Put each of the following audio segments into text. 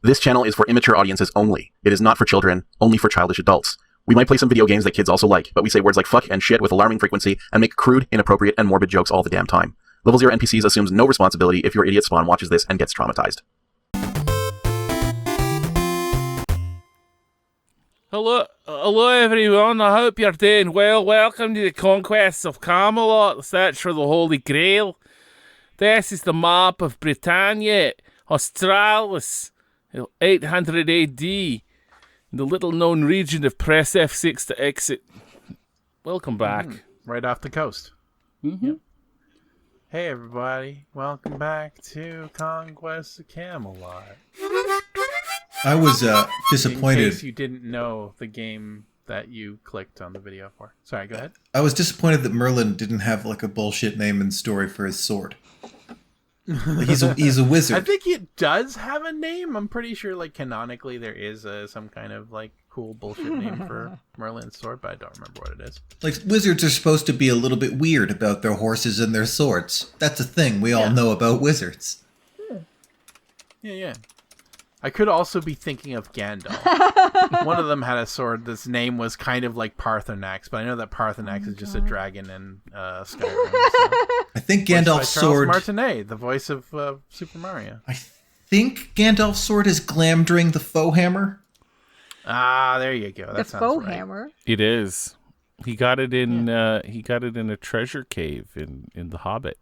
This channel is for immature audiences only. It is not for children, only for childish adults. We might play some video games that kids also like, but we say words like fuck and shit with alarming frequency and make crude, inappropriate, and morbid jokes all the damn time. Level 0 NPCs assumes no responsibility if your idiot spawn watches this and gets traumatized. Hello everyone, I hope you're doing well. Welcome to the Conquests of Camelot, the search for the Holy Grail. This is the map of Britannia, Australis, 800 AD, in the little-known region of press F6 to exit. Welcome back. Right off the coast. Mm-hmm. Yep. Hey everybody, welcome back to Conquests of Camelot. I was disappointed. In case you didn't know the game that you clicked on the video for. Sorry, go ahead. I was disappointed that Merlin didn't have like a bullshit name and story for his sword. Like, he's a wizard. I think it does have a name. I'm pretty sure, like, canonically there is some kind of like cool bullshit name for Merlin's sword, but I don't remember what it is. Like, wizards are supposed to be a little bit weird about their horses and their swords. That's a thing we all know about wizards. Yeah. I could also be thinking of Gandalf. One of them had a sword. This name was kind of like Parthenax, but I know that Parthenax is just a dragon in Skyrim. So. I think Gandalf's sword... Charles Martinet, the voice of Super Mario. I think Gandalf's sword is Glamdring the Foe Hammer. Ah, there you go. That the sounds Foe right. Hammer? It is. He got it in a treasure cave in The Hobbit.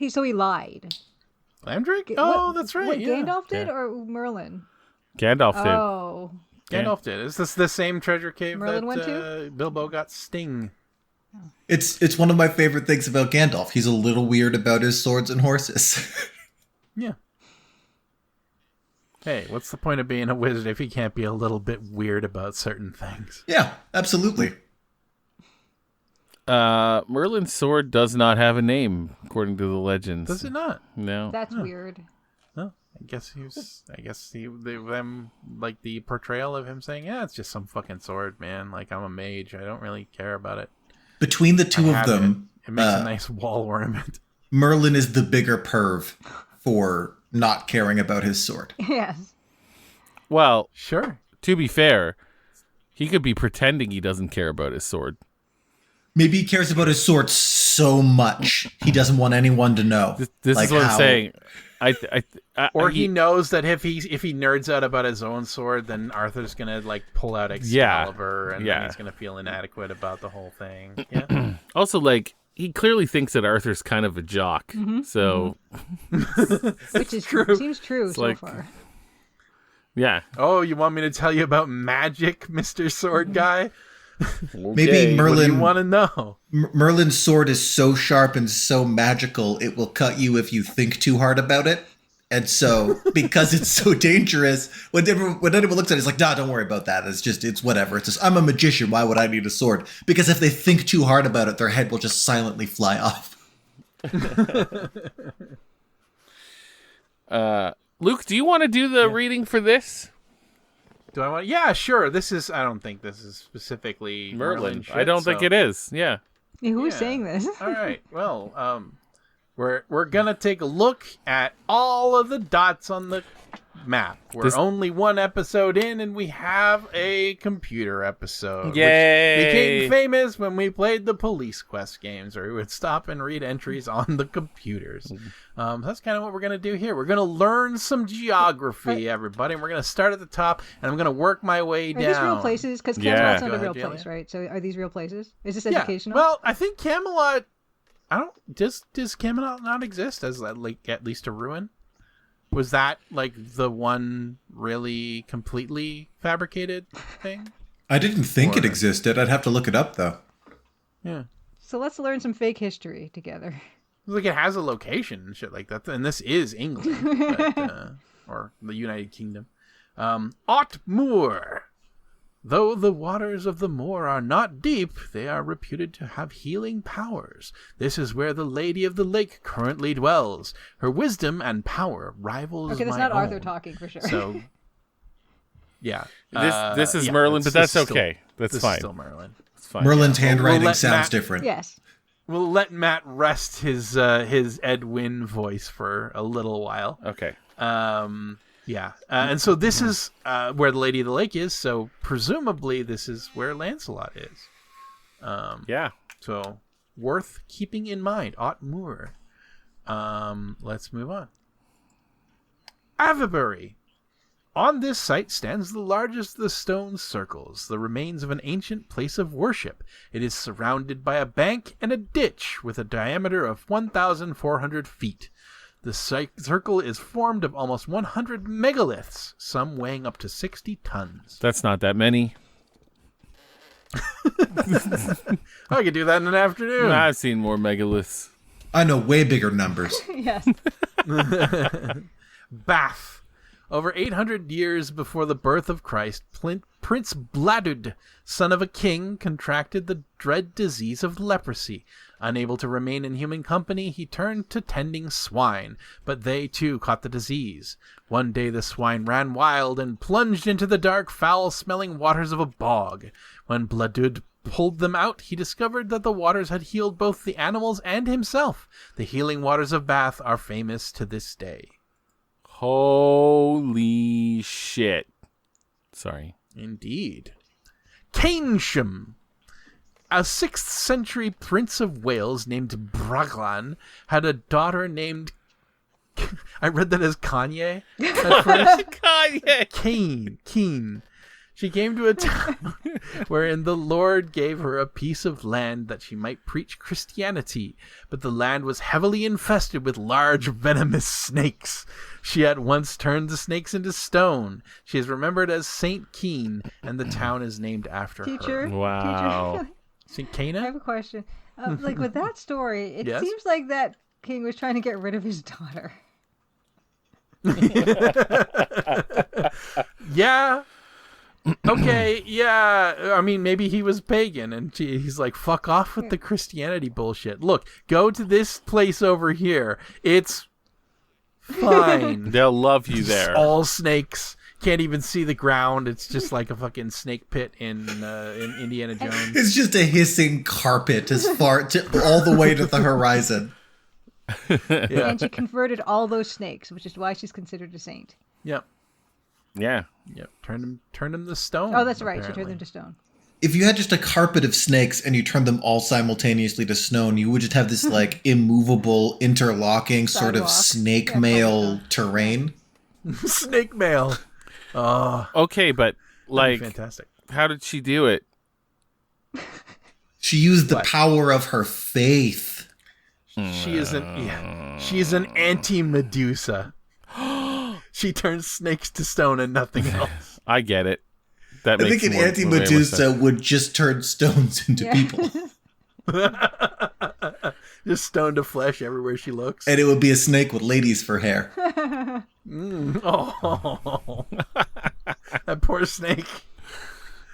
So he lied. Glamdring? Oh, that's right. What, yeah. Gandalf did or Merlin? Gandalf did. Oh. Gandalf did. Is this the same treasure cave Merlin went that Bilbo got Sting? It's one of my favorite things about Gandalf. He's a little weird about his swords and horses. Yeah. Hey, what's the point of being a wizard if you can't be a little bit weird about certain things? Yeah, absolutely. Merlin's sword does not have a name, according to the legends. Does it not? No. That's weird. No. Them like the portrayal of him saying, "Yeah, it's just some fucking sword, man. Like, I'm a mage. I don't really care about it." Between the two of them, it makes a nice wall ornament. Merlin is the bigger perv for not caring about his sword. Yes. Well, Sure. to be fair, he could be pretending he doesn't care about his sword. Maybe he cares about his sword so much he doesn't want anyone to know. This Like is what how- I'm saying. Or he knows that if he nerds out about his own sword, then Arthur's gonna like pull out Excalibur, and then he's gonna feel inadequate about the whole thing. Yeah. Also, like, he clearly thinks that Arthur's kind of a jock. So, Which is true. Seems true so like- far. yeah. Oh, you want me to tell you about magic, Mr. Sword Guy? Maybe What do you Merlin. want to know? Merlin's sword is so sharp and so magical, it will cut you if you think too hard about it. And so, because it's so dangerous, when anyone looks at it, it's like, nah, don't worry about that. It's whatever. It's just, I'm a magician. Why would I need a sword? Because if they think too hard about it, their head will just silently fly off. Luke, do you want to do the reading for this? Do I want? Yeah, sure. I don't think this is specifically Merlin. I don't think it is. Yeah. Yeah, who's Yeah. saying this? All right. Well, we're gonna take a look at all of the dots on the map. We're only one episode in, and we have a computer episode. Yay! Which became famous when we played the Police Quest games, where we would stop and read entries on the computers. That's kind of what we're gonna do here. We're gonna learn some geography, everybody, and we're gonna start at the top, and I'm gonna work my way down. Are these real places? Because Yeah. Camelot's Go not a ahead, real Jalen. place, right? So are these real places? Is this Yeah. educational? Well, I think Camelot. Does Camelot not exist as like at least a ruin? Was that like the one really completely fabricated thing? I didn't think it existed. I'd have to look it up, though. Yeah. So let's learn some fake history together. Like, it has a location and shit like that, and this is England, but, or the United Kingdom. Otmoor. Though the waters of the moor are not deep, they are reputed to have healing powers. This is where the Lady of the Lake currently dwells. Her wisdom and power rivals Okay, that's my not Arthur own. talking for sure. So, yeah. This is Merlin, but that's okay. That's this fine. Is still Merlin. It's fine. Merlin's handwriting let sounds Matt- different. Yes. We'll let Matt rest his Ed Wynn voice for a little while. Okay. Yeah, and so this is where the Lady of the Lake is. So presumably this is where Lancelot is. Yeah. So worth keeping in mind. Otmoor. Let's move on. Avebury. On this site stands the largest of the stone circles, the remains of an ancient place of worship. It is surrounded by a bank and a ditch with a diameter of 1,400 feet. The circle is formed of almost 100 megaliths, some weighing up to 60 tons. That's not that many. I could do that in an afternoon. I've seen more megaliths. I know way bigger numbers. Yes. Bath. Over 800 years before the birth of Christ, Prince Bladud, son of a king, contracted the dread disease of leprosy. Unable to remain in human company, he turned to tending swine, but they too caught the disease. One day the swine ran wild and plunged into the dark, foul-smelling waters of a bog. When Bladud pulled them out, he discovered that the waters had healed both the animals and himself. The healing waters of Bath are famous to this day. Holy shit. Sorry. Indeed. Keynsham. A 6th century prince of Wales named Braglan had a daughter named... I read that as Kanye at first. Kanye. Keen. She came to a town wherein the Lord gave her a piece of land that she might preach Christianity, but the land was heavily infested with large venomous snakes. She at once turned the snakes into stone. She is remembered as Saint Keen, and the town is named after Teacher. her. Wow. Teacher. Saint I Cana? have a question. Like with that story, it Yes? seems like that king was trying to get rid of his daughter. Yeah. Okay, yeah. I mean, maybe he was pagan, and he's like, fuck off with the Christianity bullshit. Look, go to this place over here. It's fine. They'll love you It's there. all snakes. Can't even see the ground. It's just like a fucking snake pit in Indiana Jones. It's just a hissing carpet as far all the way to the horizon. Yeah. And she converted all those snakes, which is why she's considered a saint. Yep. Yeah. Yep. Turn them to stone. Oh, that's right. She apparently. turned them to stone. If you had just a carpet of snakes and you turned them all simultaneously to stone, you would just have this like immovable, interlocking sort of Sidewalk. snake Yeah, mail probably terrain. Snake mail. Oh, Okay, but like, fantastic. how did she do it? She used the What? power of her faith. She is an anti-Medusa. She turns snakes to stone and nothing else. I get it. That I makes think an more anti-Medusa sense. would just turn stones into Yeah. people. Just stone to flesh everywhere she looks. And it would be a snake with ladies for hair. Oh, that poor snake.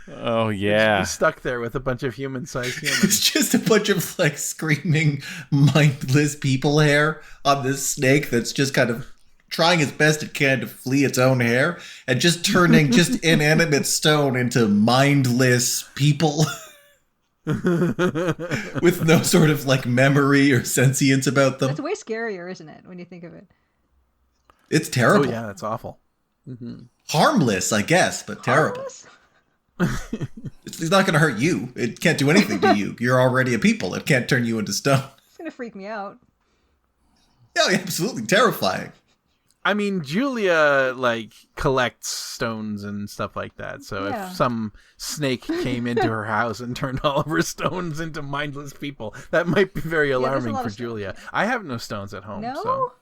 Oh yeah. He's stuck there with a bunch of human-sized humans. It's just a bunch of like screaming, mindless people hair on this snake that's just kind of trying its best it can to flee its own hair and just turning just inanimate stone into mindless people with no sort of like memory or sentience about them. That's way scarier, isn't it, when you think of it? It's Oh terrible. yeah, that's awful. Harmless, I guess, but terrible. Harmless? It's not going to hurt you. It can't do anything to you. You're already a people. It can't turn you into stone. It's going to freak me out. Yeah, absolutely terrifying. I mean, Julia like collects stones and stuff like that. So Yeah. if some snake came into her house and turned all of her stones into mindless people, that might be very there's a alarming lot for of stones. Julia. I have no stones at home. No? So.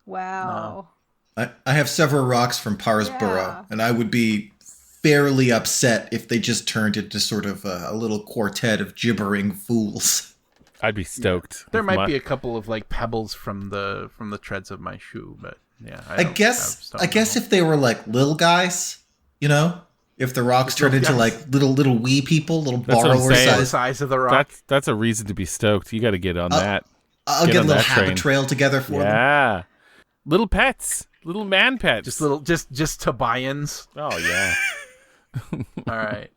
Wow. I have several rocks from Parsborough, Yeah. and I would be fairly upset if they just turned into sort of a little quartet of gibbering fools. I'd be stoked. There if might my- be a couple of like pebbles from the treads of my shoe, but yeah. I don't have guess stones at home. if they were like little guys, you know, if the rocks turned into guys. like little wee people, little That's what I'm borrower saying. the size. size of the rock. that's a reason to be stoked. You got to get on that. I'll Get get a on little that habit train. trail together for them. Yeah. Little pets. Little man pets. Just Tobians. Oh yeah. All right.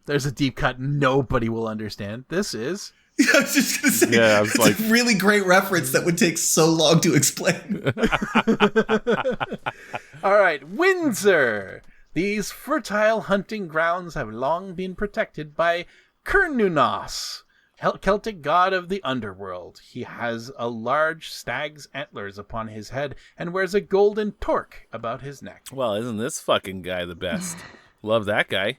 There's a deep cut nobody will understand. This is I was just going to say, Yeah, I was it's like- a really great reference that would take so long to explain. All right, Windsor. These fertile hunting grounds have long been protected by Cernunnos, Celtic god of the underworld. He has a large stag's antlers upon his head and wears a golden torque about his neck. Well, isn't this fucking guy the best? Love that guy.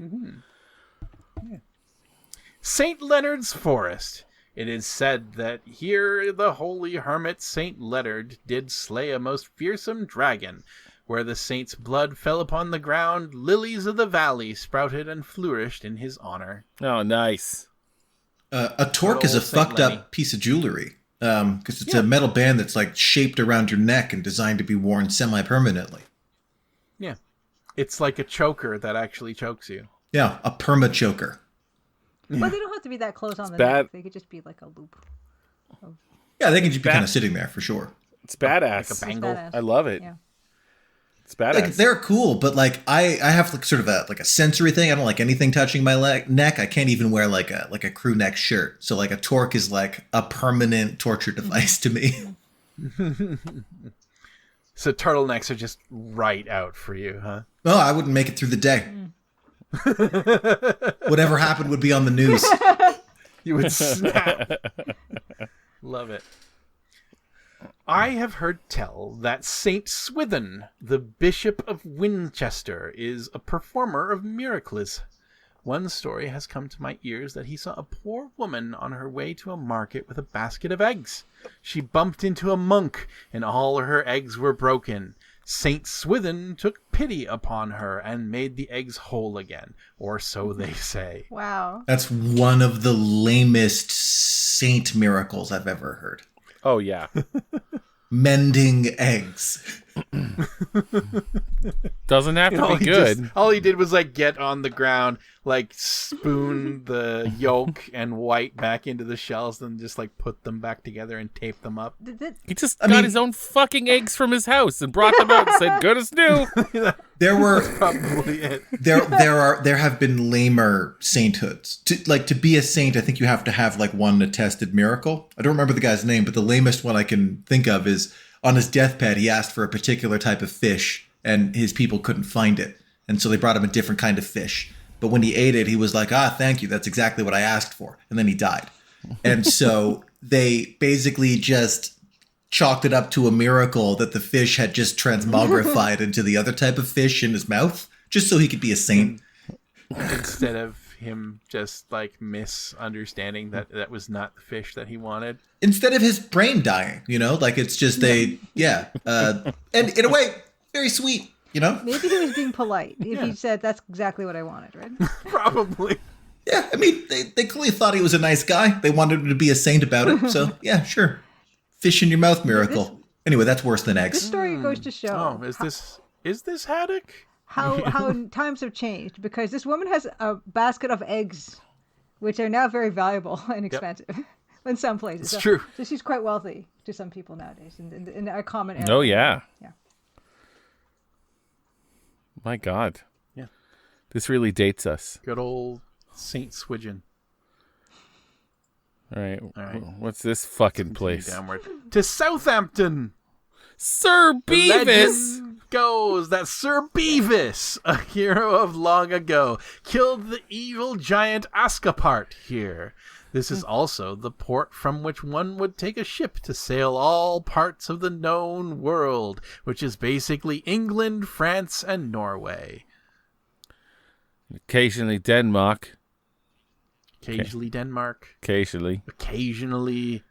St. Leonard's Forest. It is said that here the holy hermit St. Leonard did slay a most fearsome dragon. Where the saint's blood fell upon the ground, lilies of the valley sprouted and flourished in his honor. Oh, nice. A torque is a Old Saint fucked Lenny. up piece of jewelry. Because it's a metal band that's like shaped around your neck and designed to be worn semi-permanently. Yeah. It's like a choker that actually chokes you. Yeah, a perma choker. But they don't have to be that close on the bad. neck. They could just be like a loop. Yeah, they can just be kind of sitting there for sure. It's badass. Like a It's bangle. badass. I love it. Yeah. It's badass. Like they're cool, but like I have like sort of a sensory thing. I don't like anything touching my neck. I can't even wear like a crew neck shirt. So like a torque is like a permanent torture device to me. So turtlenecks are just right out for you, huh? Oh, I wouldn't make it through the day. Whatever happened would be on the news. You would snap. Love it. I have heard tell that Saint Swithin, the Bishop of Winchester, is a performer of miracles. One story has come to my ears that he saw a poor woman on her way to a market with a basket of eggs. She bumped into a monk, and all her eggs were broken. Saint Swithin took pity upon her and made the eggs whole again, or so they say. Wow. That's one of the lamest saint miracles I've ever heard. Oh, yeah. Mending eggs. Doesn't have to be good. All he did was like get on the ground, like spoon the yolk and white back into the shells, then just like put them back together and tape them up. He just got his own fucking eggs from his house and brought them out and said, good as new. There were Probably it. there have been lamer sainthoods. To be a saint, I think you have to have like one attested miracle. I don't remember the guy's name, but the lamest one I can think of is on his deathbed, he asked for a particular type of fish, and his people couldn't find it, and so they brought him a different kind of fish. But when he ate it, he was like, thank you, that's exactly what I asked for. And then he died. And so they basically just chalked it up to a miracle that the fish had just transmogrified into the other type of fish in his mouth, just so he could be a saint. Instead of him just like misunderstanding that was not the fish that he wanted. Instead of his brain dying, like it's just and in a way, very sweet, Maybe he was being polite if he said that's exactly what I wanted, right? Probably. Yeah, I mean, they clearly thought he was a nice guy. They wanted him to be a saint about it. So, yeah, sure. Fish in your mouth miracle. Anyway, that's worse than This eggs. story goes to show Oh, is this haddock? how times have changed, because this woman has a basket of eggs, which are now very valuable and expensive in some places. It's true. So she's quite wealthy to some people nowadays in a common area. Oh, yeah. Yeah. My God. Yeah. This really dates us. Good old Saint Swidgen. All right. right. What's this fucking Continue place? downward to Southampton. Sir The Beavis! legend goes that Sir Beavis, a hero of long ago, killed the evil giant Ascapart here. This is also the port from which one would take a ship to sail all parts of the known world, which is basically England, France, and Norway. Occasionally Denmark. Occasionally Denmark. Occasionally. Occasionally,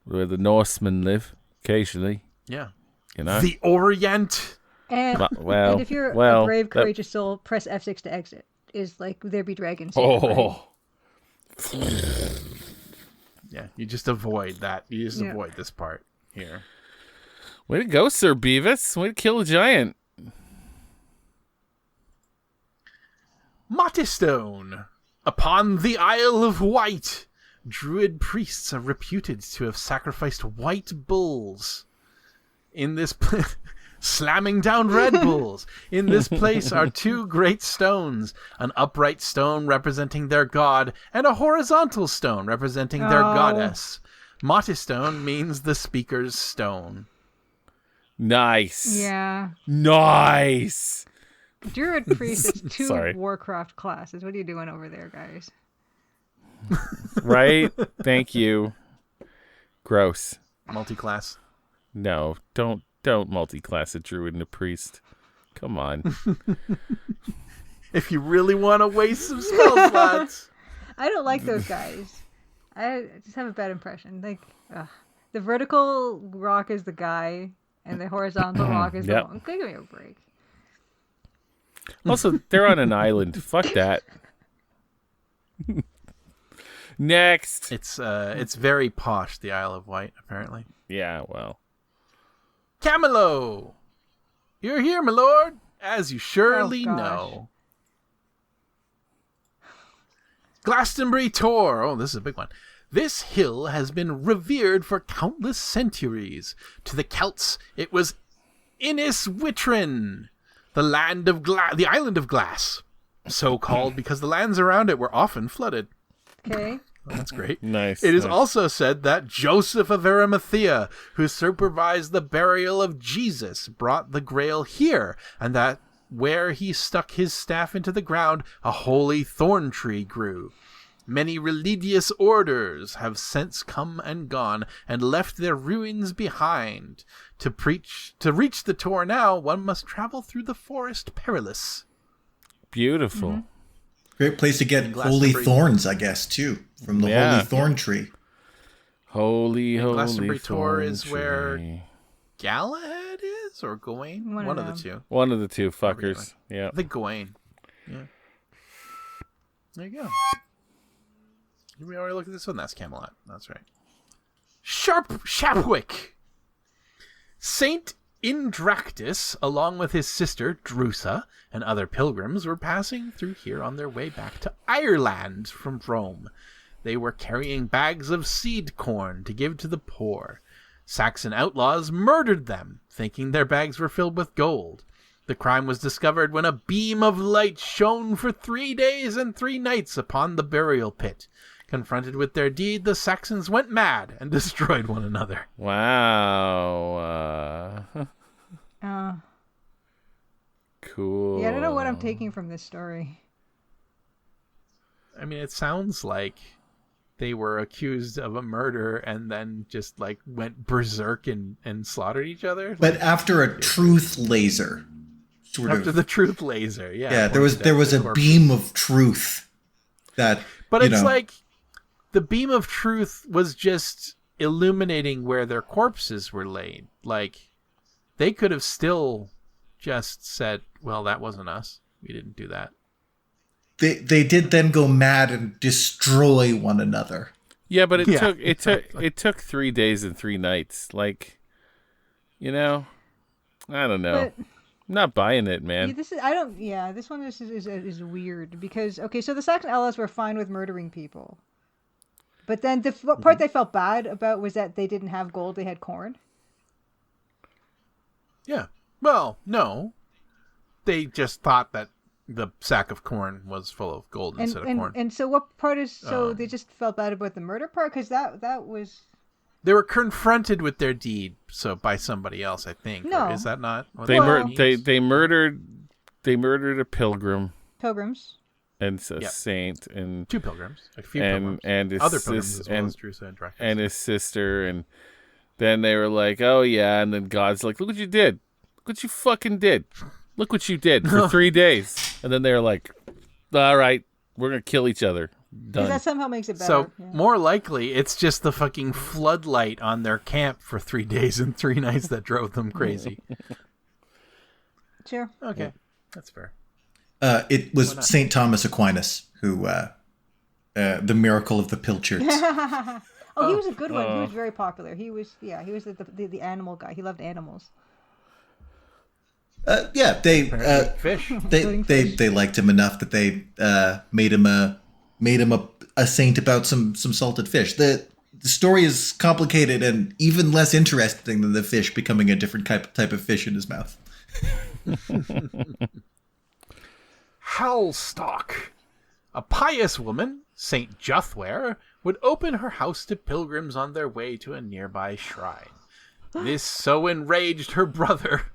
Where the Norsemen live. Occasionally. yeah. You know? The Orient. And, Well, and if you're well, a brave, that- courageous soul, press F6 to exit. Is like there be dragons. Here, right? Oh. Yeah, you just avoid that. You just Yeah. avoid this part here. Way to go, Sir Beavis. Way to kill a giant. Mottistone. Upon the Isle of Wight, druid priests are reputed to have sacrificed white bulls. In this slamming down Red Bulls. In this place are two great stones, an upright stone representing their god, and a horizontal stone representing their goddess. Mati stone means the speaker's stone. Nice. Yeah. Nice. Druid Priest is two Sorry. Warcraft classes. What are you doing over there, guys? Right? Thank you. Gross. Multi-class. No, don't multi-class a druid and a priest. Come on. If you really want to waste some spell slots. I don't like those guys. I just have a bad impression. Like, the vertical rock is the guy, and the horizontal rock is the Yep. monk. Give me a break. Also, they're on an island. Fuck that. Next. It's very posh, the Isle of Wight, apparently. Yeah, well. Camelot! You're here, my lord, as you surely gosh. know. Glastonbury Tor. Oh, this is a big one. This hill has been revered for countless centuries. To the Celts, it was Innis Witrin, the island of glass, so called because the lands around it were often flooded. Okay. Well, that's great. Nice. It is nice. also said that Joseph of Arimathea, who supervised the burial of Jesus, brought the Grail here, and that where he stuck his staff into the ground, a holy thorn tree grew. Many religious orders have since come and gone, and left their ruins behind. To reach the Tor now, one must travel through the forest perilous. Beautiful. Mm-hmm. Great place to get holy Glastonbury. thorns, I guess, too, from the Yeah. holy thorn tree. Holy Glastonbury Tor thorn is where- tree. Galahad is, or Gawain? One One of of the them. two. One of the two fuckers. Yeah. I think Gawain. Yeah. There you go. We already looked at this one. That's Camelot. That's right. Shapwick. Saint Indractus, along with his sister Drusa and other pilgrims, were passing through here on their way back to Ireland from Rome. They were carrying bags of seed corn to give to the poor. Saxon outlaws murdered them, thinking their bags were filled with gold. The crime was discovered when a beam of light shone for 3 days and 3 nights upon the burial pit. Confronted with their deed, the Saxons went mad and destroyed one another. Wow. Cool. Yeah, I don't know what I'm taking from this story. I mean, it sounds like they were accused of a murder and then just like went berserk and slaughtered each other. But after a truth laser, sort After of. the truth laser, yeah. Yeah, there was a corpse. beam of truth that. But you it's know, like the beam of truth was just illuminating where their corpses were laid. Like they could have still just said, "Well, that wasn't us. We didn't do that." they did then go mad and destroy one another. Yeah, but it exactly. took 3 days and 3 nights. Like, you know, I don't know. But I'm not buying it, man. this one is weird because okay, so the Saxon outlaws were fine with murdering people, but then the part they felt bad about was that they didn't have gold; they had corn. Yeah. Well, no. They just thought that the sack of corn was full of gold instead of corn. And so what part is they just felt bad about the murder part because that was They were confronted with their deed, so by somebody else, I think. No. Or is that not what They that mur- means? they murdered a pilgrim pilgrims. and a Yep. saint and 2 pilgrims, a few and pilgrims, and his other pilgrims sis- as well as Drusa and Dracus. and his sister, and then they were like, "Oh yeah," and then God's like, "Look what you did! Look what you fucking did! Look what you did for 3 days!" And then they're like, "All right, we're gonna kill each other." Because Done. that somehow makes it better. So yeah. more likely, it's just the fucking floodlight on their camp for 3 days and 3 nights that drove them crazy. Sure. Okay, that's fair. It was Saint Thomas Aquinas who, the miracle of the pilchards. Oh, he was a good one. He was very popular. He was the animal guy. He loved animals. Yeah, they Fish. they liked him enough that they made him a saint about some salted fish. the story is complicated and even less interesting than the fish becoming a different type of fish in his mouth. Howlstock. A pious woman, Saint Juthware, would open her house to pilgrims on their way to a nearby shrine. This so enraged her brother,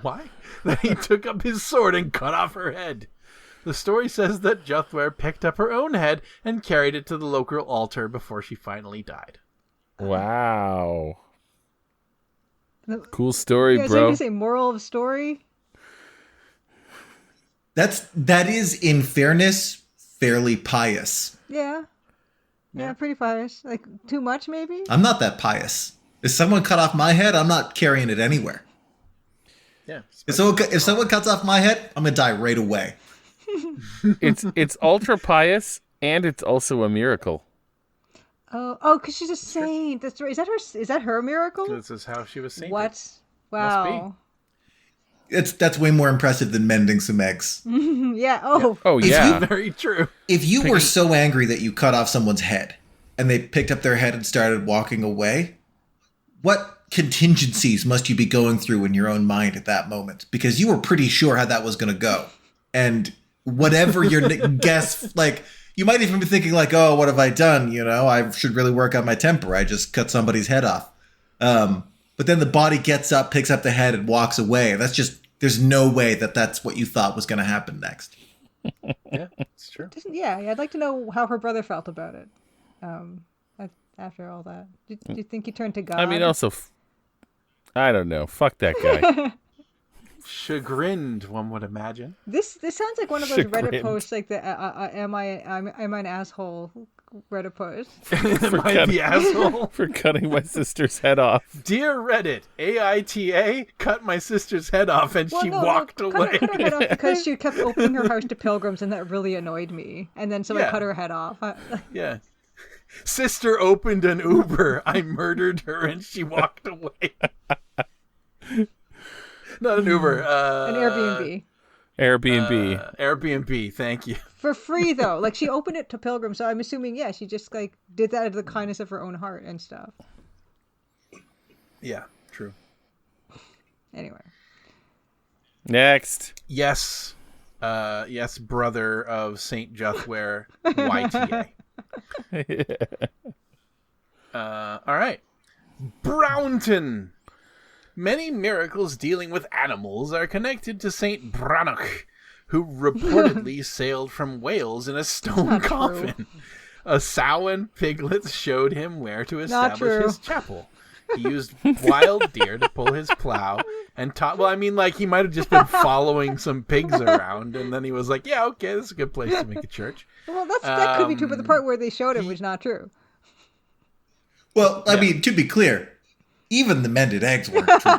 why? That he took up his sword and cut off her head. The story says that Juthware picked up her own head and carried it to the local altar before she finally died. Wow. Cool story, Yeah, bro. so you say moral of story? That is, in fairness, fairly pious. Yeah. Yeah, pretty pious. Like, too much, maybe? I'm not that pious. If someone cut off my head, I'm not carrying it anywhere. Yeah. If someone cuts off my head, I'm gonna die right away. It's ultra pious, and it's also a miracle. Oh, because she's a saint. That's right. Is that her miracle? This is how she was sainted. What? Wow. That's way more impressive than mending some eggs. Yeah. Oh. Oh, If yeah. Very true. If you were so angry that you cut off someone's head and they picked up their head and started walking away, what contingencies must you be going through in your own mind at that moment? Because you were pretty sure how that was going to go. And whatever your guess, like, you might even be thinking like, oh, what have I done? You know, I should really work on my temper. I just cut somebody's head off. But then the body gets up, picks up the head, and walks away. That's just, there's no way that that's what you thought was going to happen next. Yeah, it's true. Yeah, I'd like to know how her brother felt about it. After all that, do you think he turned to God? I mean, also, I don't know. Fuck that guy. Chagrined, one would imagine. This sounds like one of those Reddit Chagrined. posts, like the am I an asshole Reddit post. Am I the asshole? For cutting my sister's head off. Dear Reddit, AITA cut my sister's head off and she walked away. Cut her head off because she kept opening her house to pilgrims, and that really annoyed me. And then someone cut her head off. Yeah. Sister opened an Uber. I murdered her and she walked away. Not an Uber. An Airbnb. Airbnb, thank you. For free, though. Like, she opened it to pilgrims, so I'm assuming, yeah, she just, like, did that out of the kindness of her own heart and stuff. Yeah, true. Anyway. Next. Yes. Yes, brother of Saint Juthware, YTA. All right. Brownton. Many miracles dealing with animals are connected to Saint Brannoch, who reportedly sailed from Wales in a stone coffin. A sow and piglets showed him where to establish his chapel. He used wild deer to pull his plow and taught. Well, I mean, like, he might have just been following some pigs around, and then he was like, yeah, okay, this is a good place to make a church. Well, that could be true, but the part where they showed him was not true. Well, I mean, to be clear, even the mended eggs weren't true.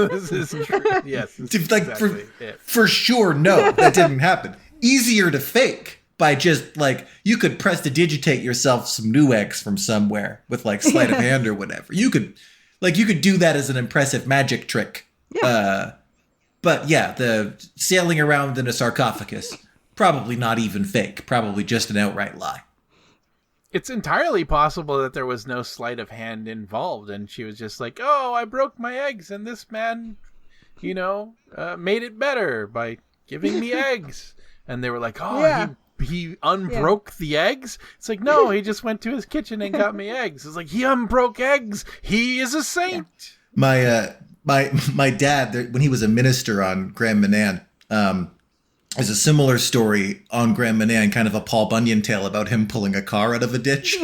This is true. Yes. Exactly for sure, no, that didn't happen. Easier to fake by just, like, you could prestidigitate yourself some new eggs from somewhere with, like, sleight of hand or whatever. You could do that as an impressive magic trick. Yeah. But yeah, the sailing around in a sarcophagus, probably not even fake. Probably just an outright lie. It's entirely possible that there was no sleight of hand involved, and she was just like, oh, I broke my eggs, and this man, made it better by giving me eggs. And they were like, oh, he unbroke the eggs? It's like, no, he just went to his kitchen and got me eggs. It's like, he unbroke eggs. He is a saint. My dad, when he was a minister on Grand Manan, there's a similar story on Grand Manan, kind of a Paul Bunyan tale about him pulling a car out of a ditch.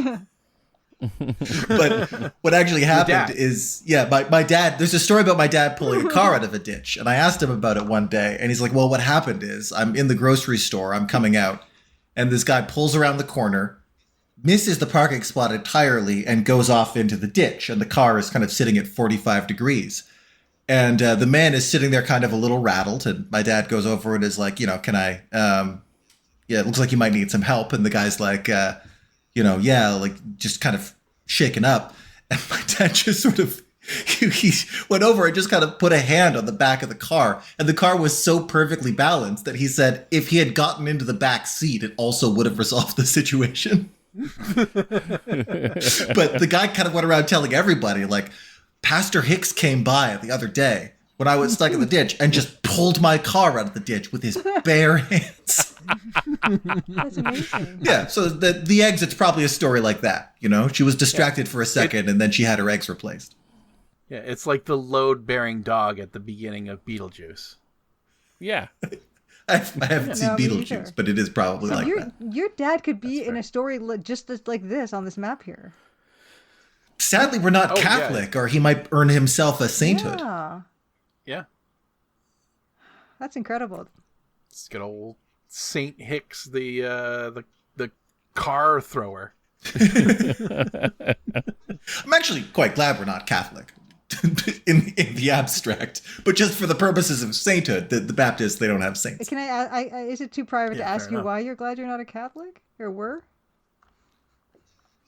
But what actually happened is, my dad, there's a story about my dad pulling a car out of a ditch. And I asked him about it one day, and he's like, well, what happened is I'm in the grocery store, I'm coming out, and this guy pulls around the corner, misses the parking spot entirely, and goes off into the ditch. And the car is kind of sitting at 45 degrees. And the man is sitting there kind of a little rattled, and my dad goes over and is like, can I, it looks like you might need some help. And the guy's like, just kind of shaken up. And my dad just sort of, he went over and just kind of put a hand on the back of the car. And the car was so perfectly balanced that he said if he had gotten into the back seat, it also would have resolved the situation. the guy kind of went around telling everybody, like, Pastor Hicks came by the other day when I was stuck in the ditch and just pulled my car out of the ditch with his bare hands. That's amazing. Yeah, so the eggs, it's probably a story like that, you know? She was distracted for a second and then she had her eggs replaced. Yeah, it's like the load-bearing dog at the beginning of Beetlejuice. Yeah. I haven't seen No, me Beetlejuice, either. but it is probably like your, that. your dad could be in a story just like this on this map here. Sadly, we're not Oh, yeah. Catholic, or he might earn himself a sainthood. Yeah, Yeah. that's incredible. It's good old Saint Hicks, the car thrower. I'm actually quite glad we're not Catholic in the abstract, but just for the purposes of sainthood, the Baptists, they don't have saints. Can I is it too private to Yeah, ask fair you enough. why you're glad you're not a Catholic or were?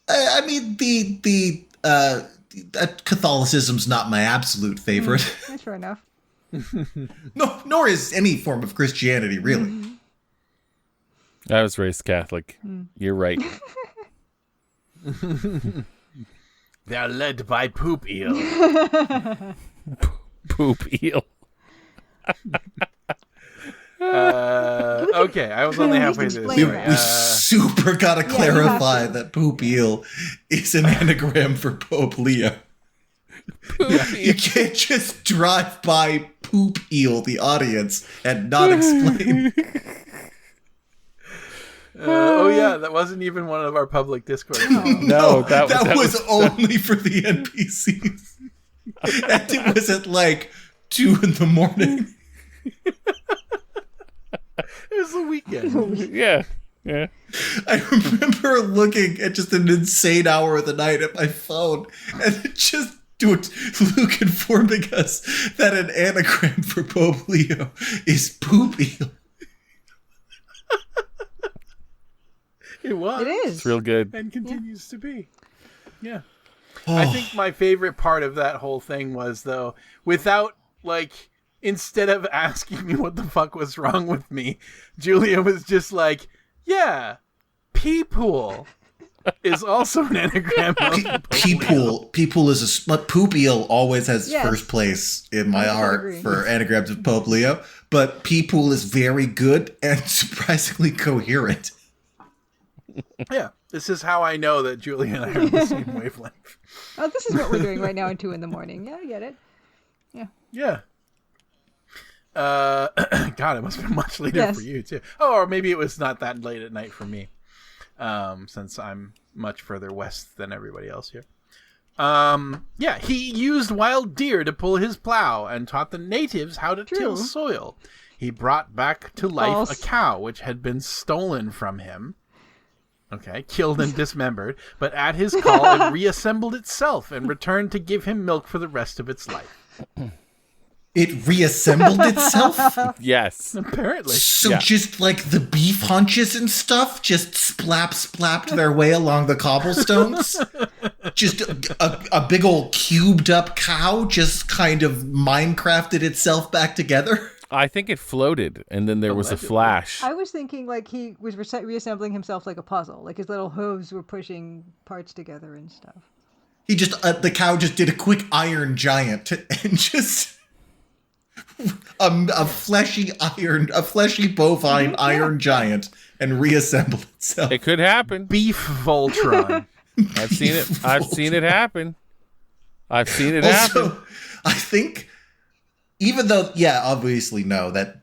I mean, the Catholicism's not my absolute favorite. That's fair enough. No, nor is any form of Christianity, really. I was raised Catholic. You're right. They're led by Poop Eel. Poop eel. Okay, I was only halfway through We, this story. we super gotta you have clarify to. that Poop Eel is an anagram for Pope Leo. You can't just drive by Poop Eel, the audience, and not explain. Oh yeah, that wasn't even one of our public Discord. No, that was only for the NPCs. And it was at like 2 a.m. It was the weekend. Yeah. Yeah. I remember looking at just an insane hour of the night at my phone and it just Luke informing us that an anagram for Pope Leo is Poop Eel. It was. It is. It's real good. And continues to be. Yeah. Oh. I think my favorite part of that whole thing was, though, without, like, instead of asking me what the fuck was wrong with me, Julia was just like, yeah, pee-pool is also an anagram of People is Poop Eel always has Yes. first place in my I heart agree. for anagrams of Pope Leo, but Peepool is very good and surprisingly coherent. Yeah, this is how I know that Julia and I are on the same wavelength. Oh, this is what we're doing right now at 2 a.m. Yeah, I get it. Yeah. God, it must have been much later Yes. for you, too. Oh, or maybe it was not that late at night for me, since I'm much further west than everybody else here. Yeah, he used wild deer to pull his plow and taught the natives how to till True. soil. He brought back to life False. a cow which had been stolen from him. Okay, killed and dismembered, but at his call it reassembled itself and returned to give him milk for the rest of its life. It reassembled itself? Yes. Apparently. So Yeah. just like the beef haunches and stuff just splapped their way along the cobblestones? Just a big old cubed up cow just kind of Minecrafted itself back together? I think it floated, and then there was a Allegedly. flash. I was thinking like he was reassembling himself like a puzzle, like his little hooves were pushing parts together and stuff. He just, the cow just did a quick iron giant and just a fleshy bovine iron giant and reassembled itself. It could happen. Beef Voltron. I've seen it. I've seen it happen. I've seen it happen. Also, I think, even though, yeah, obviously no, that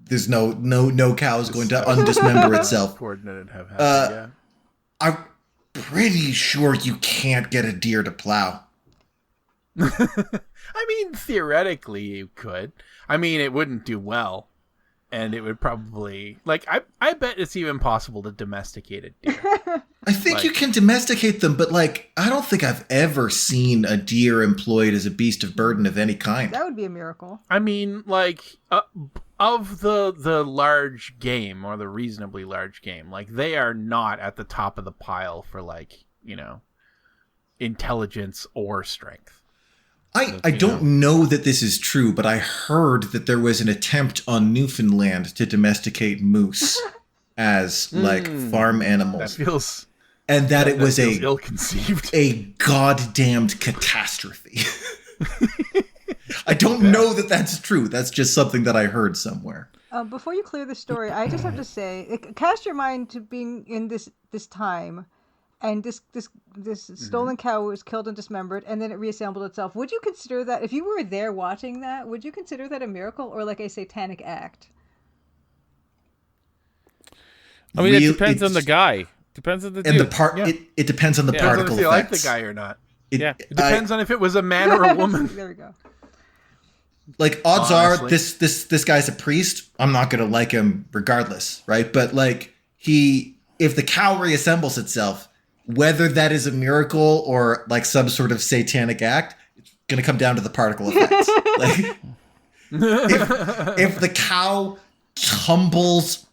there's no cow is going to undismember itself. Coordinated have happened, yeah. I'm pretty sure you can't get a deer to plow. I mean, theoretically, you could. I mean, it wouldn't do well. And it would probably... Like, I bet it's even possible to domesticate a deer. I think you can domesticate them, but, like, I don't think I've ever seen a deer employed as a beast of burden of any kind. That would be a miracle. I mean, like, of the large game, or the reasonably large game, like, they are not at the top of the pile for, like, you know, intelligence or strength. I don't know that this is true, but I heard that there was an attempt on Newfoundland to domesticate moose. as like farm That animals, feels and that it was feels a ill-conceived. goddamned catastrophe. I don't know that that's true. That's just something that I heard somewhere. Before you clear the story, I just have to say, cast your mind to being in this time, and this stolen cow was killed and dismembered, and then it reassembled itself. Would you consider that, if you were there watching that, would you consider that a miracle or like a satanic act? I mean, it depends on the guy. Depends on the dude. And it depends on the Depends on particle if you like the effects. guy or not. It Depends on if it was a man or a woman. There we go. Like, odds are Honestly. this guy's a priest. I'm not gonna like him regardless, right? But like if the cow reassembles itself, whether that is a miracle or like some sort of satanic act, it's gonna come down to the particle effects. Like, if the cow tumbles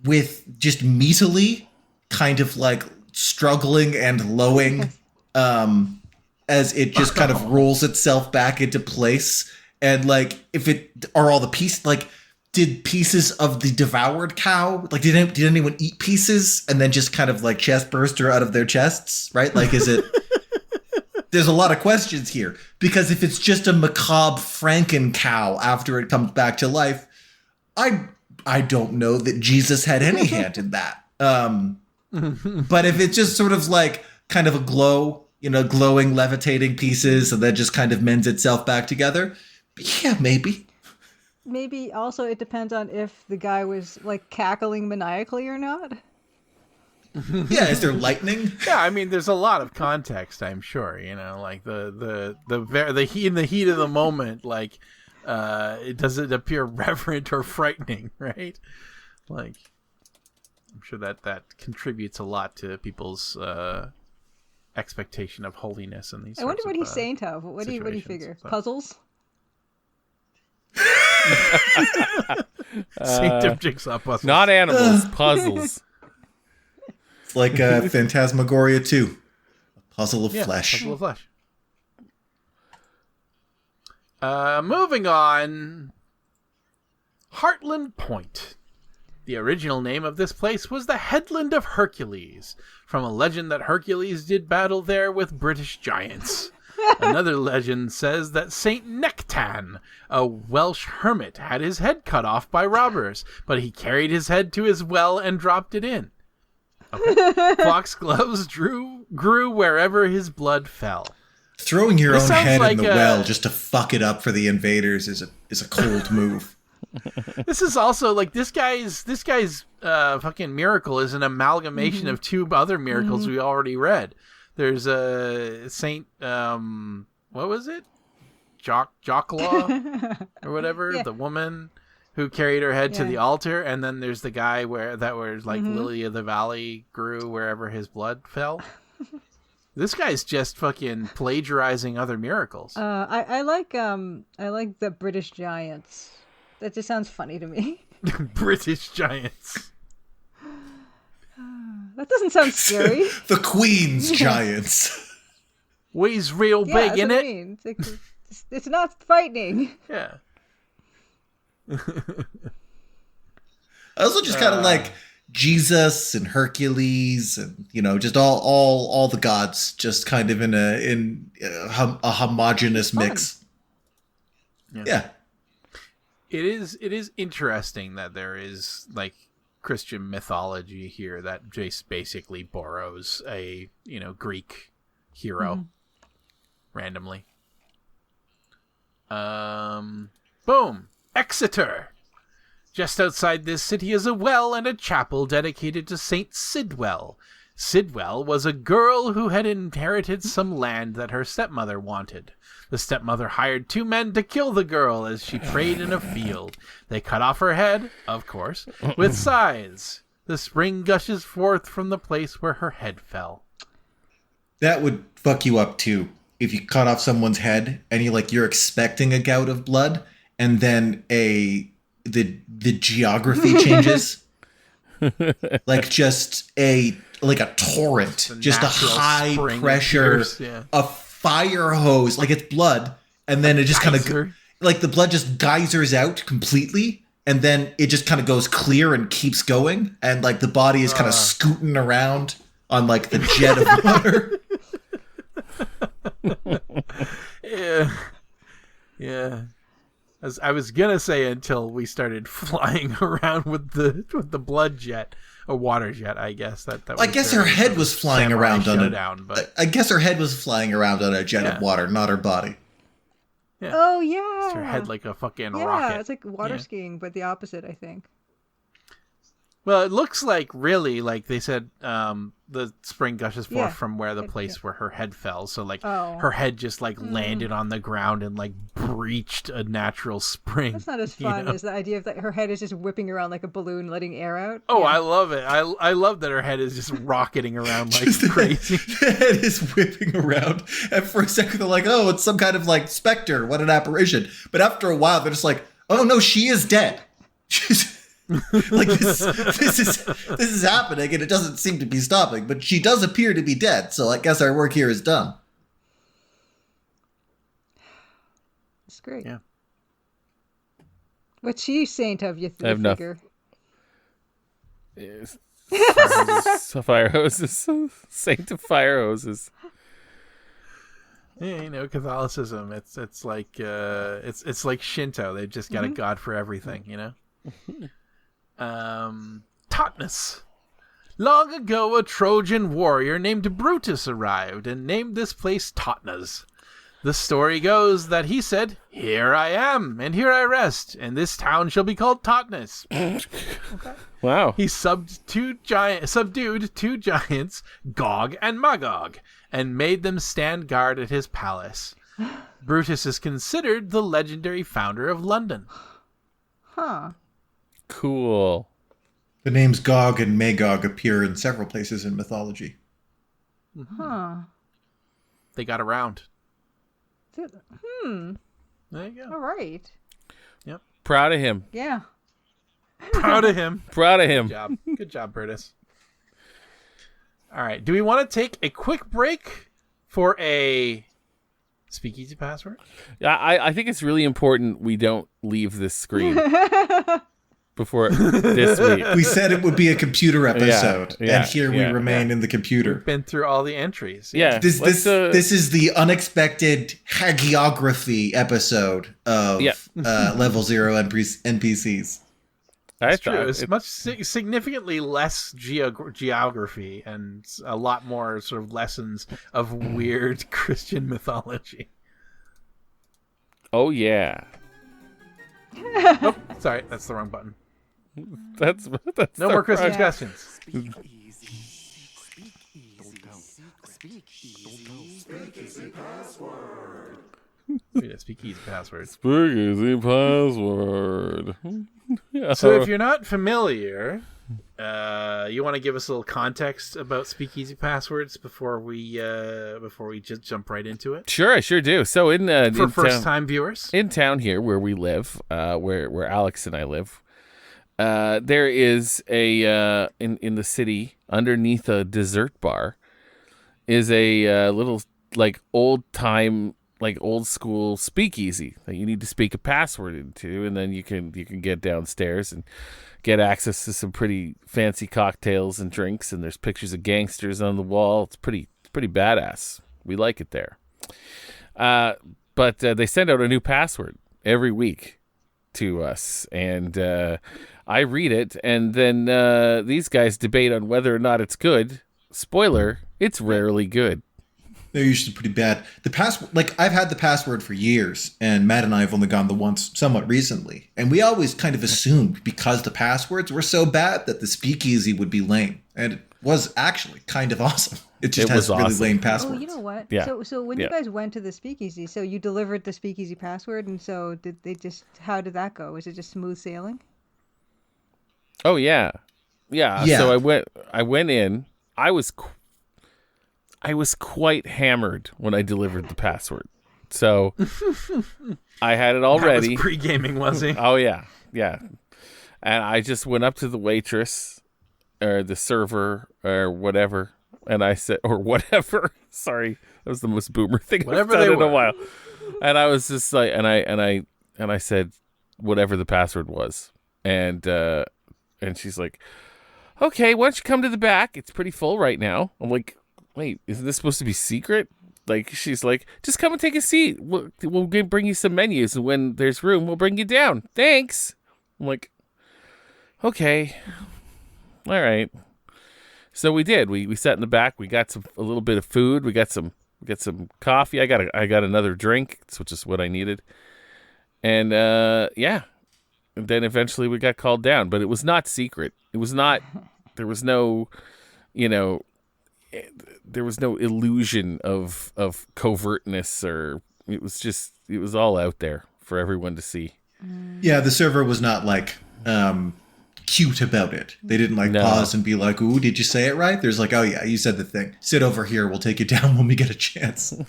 with just meatily, kind of like struggling and lowing, as it just kind of rolls itself back into place. And like, if it are all the pieces, like, did pieces of the devoured cow, like, did anyone eat pieces and then just kind of like chest burster out of their chests, right? Like, is it? There's a lot of questions here, because if it's just a macabre Franken cow after it comes back to life, I don't know that Jesus had any hand in that. But if it's just sort of like kind of a glowing, levitating pieces, and then just kind of mends itself back together, yeah, maybe. Maybe also it depends on if the guy was like cackling maniacally or not. Yeah, is there lightning? Yeah, I mean, there's a lot of context, I'm sure. You know, like the heat in the heat of the moment, like, it doesn't appear reverent or frightening, right? Like, I'm sure that contributes a lot to people's expectation of holiness in these. I wonder what he's saying. saint of. What do you figure? So. Puzzles? Saint of Jigsaw puzzles. Not animals, puzzles. It's like Phantasmagoria 2. A puzzle of flesh. Puzzle of flesh. Moving on. Heartland Point. The original name of this place was the Headland of Hercules, from a legend that Hercules did battle there with British giants. Another legend says that Saint Nectan, a Welsh hermit, had his head cut off by robbers, but he carried his head to his well and dropped it in. Okay. Foxgloves grew wherever his blood fell. Throwing your own head like in the well just to fuck it up for the invaders is a cold move. This is also like this guy's fucking miracle is an amalgamation of two other miracles we already read. There's a Saint what was it? Jocklaw or whatever, the woman who carried her head to the altar, and then there's the guy where like Lily of the Valley grew wherever his blood fell. This guy's just fucking plagiarizing other miracles. I like the British giants. That just sounds funny to me. British giants. That doesn't sound scary. The Queen's giants. Weighs real Yeah, big, that's in what I it? mean. It's, like, it's not frightening. Yeah. I also just kind of like Jesus and Hercules and, just all the gods just kind of in a homogenous mix. Yeah. It is interesting that there is like Christian mythology here that just basically borrows a, Greek hero randomly. Boom. Exeter. Just outside this city is a well and a chapel dedicated to Saint Sidwell. Sidwell was a girl who had inherited some land that her stepmother wanted. The stepmother hired 2 men to kill the girl as she prayed in a field. They cut off her head, of course, with scythes. The spring gushes forth from the place where her head fell. That would fuck you up too. If you cut off someone's head and you're expecting a gout of blood, and then the geography changes. Like just a torrent, just a high pressure, a fire hose, like it's blood, and then it just kind of like the blood just geysers out completely, and then it just kind of goes clear and keeps going, and like the body is kind of scooting around on like the jet of water. Yeah. As I was gonna say, until we started flying around with the blood jet, a water jet, I guess that. I guess her head was flying around on but I guess her head was flying around on a jet of water, not her body. yeah. Oh yeah. It's her head like a fucking yeah, rocket. it's like water skiing, but the opposite, I think. Well, it looks like really like they said the spring gushes forth from where the place where her head fell. So like her head just like landed on the ground and like breached a natural spring. That's not as fun as the idea of that her head is just whipping around like a balloon, letting air out. Oh, I love it. I love that her head is just rocketing around like crazy. The head is whipping around, and for a second they're like, "Oh, it's some kind of like specter. What an apparition!" But after a while, they're just like, "Oh no, she is dead." Like this is happening, and it doesn't seem to be stopping. But she does appear to be dead, so I guess our work here is done. It's great. Yeah. What's she saint of you? I have figure? Yes. Fire hoses. Saint of fire hoses. Yeah, you know, Catholicism. It's like it's like Shinto. They've just got a god for everything. You know. Tautnus. Long ago, a Trojan warrior named Brutus arrived and named this place Tautnus. The story goes that he said, "Here I am, and here I rest, and this town shall be called Tautnus." Okay. Wow. He subdued two giants, Gog and Magog, and made them stand guard at his palace. Brutus is considered the legendary founder of London. Huh. Cool. The names Gog and Magog appear in several places in mythology. Huh. They got around. There you go. All right. Yep. Proud of him. Yeah. Proud of him. Proud of him. Good job. Good job, Brutus. All right. Do we want to take a quick break for a Speakeasy password? Yeah, I think it's really important we don't leave this screen before this week. We said it would be a computer episode, yeah, and here we remain in the computer. We've been through all the entries. Yeah. This is the unexpected hagiography episode of Level 0 NPCs. It's true. It's much significantly less geography and a lot more sort of lessons of weird Christian mythology. Oh yeah. Oh, sorry, that's the wrong button. That's no more Christian questions. Speakeasy Password. Speakeasy Password. Speakeasy Password. Yeah. So if you're not familiar, you want to give us a little context about Speakeasy Passwords before we just jump right into it? Sure, I sure do. So for first-time viewers in town here where we live, where Alex and I live, there is a in the city underneath a dessert bar is a little like old school speakeasy that you need to speak a password into, and then you can get downstairs and get access to some pretty fancy cocktails and drinks, and there's pictures of gangsters on the wall. It's pretty badass. We like it there. But they send out a new password every week to us, and I read it, and then these guys debate on whether or not it's good. Spoiler, it's rarely good. They're usually pretty bad. The password, like I've had the password for years, and Matt and I have only gone the once somewhat recently. And we always kind of assumed because the passwords were so bad that the speakeasy would be lame. And it was actually kind of awesome. It just has really lame passwords. Oh, you know what? Yeah. So when you guys went to the speakeasy, so you delivered the speakeasy password, and so how did that go? Was it just smooth sailing? Oh yeah. So I went in. I was quite hammered when I delivered the password. So I had it all ready. That was pre-gaming, was he? Oh, yeah. And I just went up to the waitress or the server or whatever. And I said, or whatever. Sorry. That was the most boomer thing Whatever I've done they in were. a while. And I was just like, and I said, whatever the password was. And she's like, okay, why don't you come to the back? It's pretty full right now. I'm like, wait, isn't this supposed to be secret? Like, she's like, just come and take a seat. We'll bring you some menus, and when there's room, we'll bring you down. Thanks. I'm like, okay, all right. So we did. We sat in the back. We got a little bit of food. We got some coffee. I got another drink, which is what I needed. And yeah. And then eventually we got called down, but it was not secret. It was not. There was no, there was no illusion of covertness, or it was all out there for everyone to see. Yeah, the server was not like cute about it. They didn't pause and be like, "Ooh, did you say it right?" There's like, "Oh yeah, you said the thing. Sit over here. We'll take you down when we get a chance."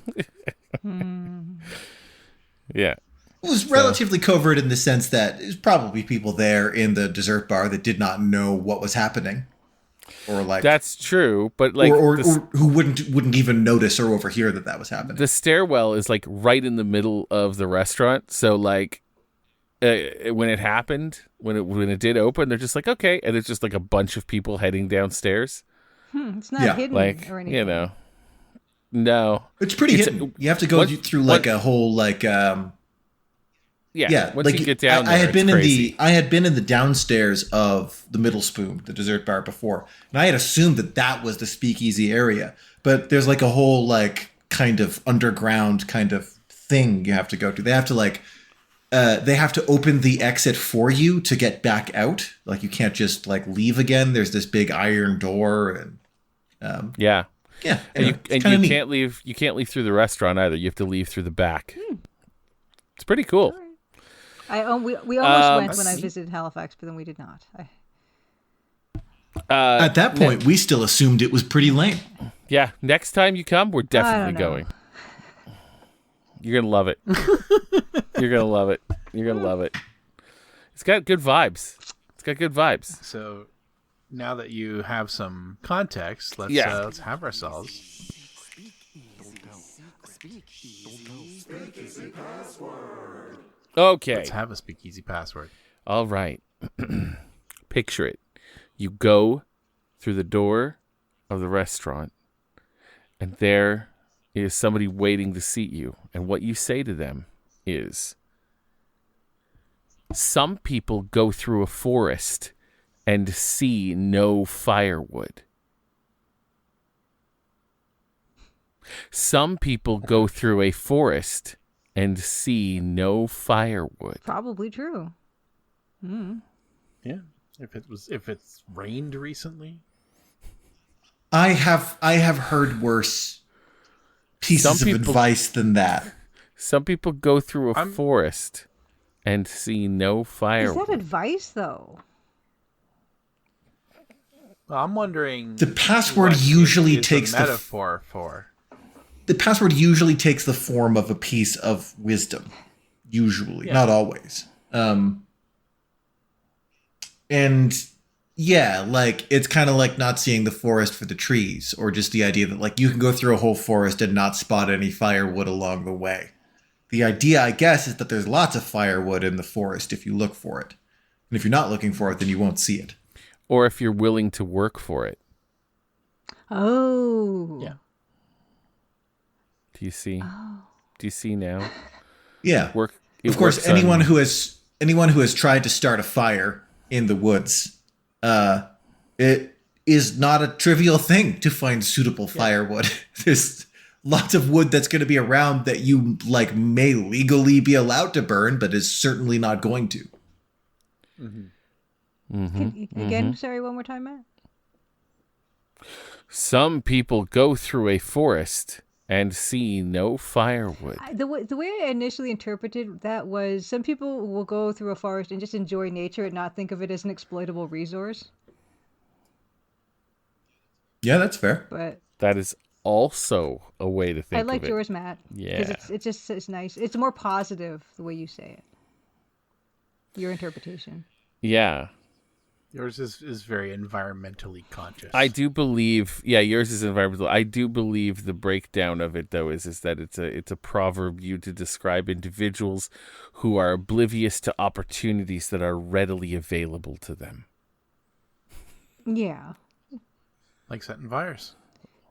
Yeah. It was relatively covert in the sense that there's probably people there in the dessert bar that did not know what was happening, or like that's true, but like or who wouldn't even notice or overhear that was happening. The stairwell is like right in the middle of the restaurant, so like when it happened, when it did open, they're just like, okay, and it's just like a bunch of people heading downstairs. It's not hidden or anything. No, it's pretty hidden. You have to go through like a whole like. Yeah, once you get down there, I had been crazy. I had been in the downstairs of the Middle Spoon, the dessert bar, before, and I had assumed that was the speakeasy area. But there's like a whole like kind of underground kind of thing you have to go to. They have to they have to open the exit for you to get back out. Like you can't just like leave again. There's this big iron door, and yeah. And you can't leave. You can't leave through the restaurant either. You have to leave through the back. It's pretty cool. We almost went when I visited Halifax, but then we did not. At that point, we still assumed it was pretty lame. Yeah, next time you come, we're definitely going. You're gonna love it. You're gonna love it. You're gonna love it. It's got good vibes. So now that you have some context, let's have ourselves Speakeasy Password. Okay. Let's have a speakeasy password. All right. Picture it. You go through the door of the restaurant, and there is somebody waiting to seat you. And what you say to them is, some people go through a forest and see no firewood. Some people go through a forest and see no firewood. Probably true. Yeah. If it's rained recently. I have heard worse pieces of advice than that. Some people go through a forest and see no firewood. Is that advice though? Well, I'm wondering. The password usually takes the metaphor for. The password usually takes the form of a piece of wisdom. Usually, not always. And yeah, like it's kind of like not seeing the forest for the trees, or just the idea that like you can go through a whole forest and not spot any firewood along the way. The idea, I guess, is that there's lots of firewood in the forest if you look for it. And if you're not looking for it, then you won't see it. Or if you're willing to work for it. Oh. Yeah. Do you see? Oh. Do you see now? Yeah. Of course, anyone who has tried to start a fire in the woods, it is not a trivial thing to find suitable firewood. There's lots of wood that's going to be around that you like may legally be allowed to burn, but is certainly not going to. Again, sorry, one more time, Matt. Some people go through a forest and see no firewood. The way I initially interpreted that was some people will go through a forest and just enjoy nature and not think of it as an exploitable resource. Yeah, that's fair. But that is also a way to think of it. I like yours, Matt. Yeah. Because it's nice. It's more positive the way you say it. Your interpretation. Yeah. Yours is very environmentally conscious. I do believe, yours is environmental. I do believe the breakdown of it, though, is that it's a proverb used to describe individuals who are oblivious to opportunities that are readily available to them. Yeah. Like setting fires.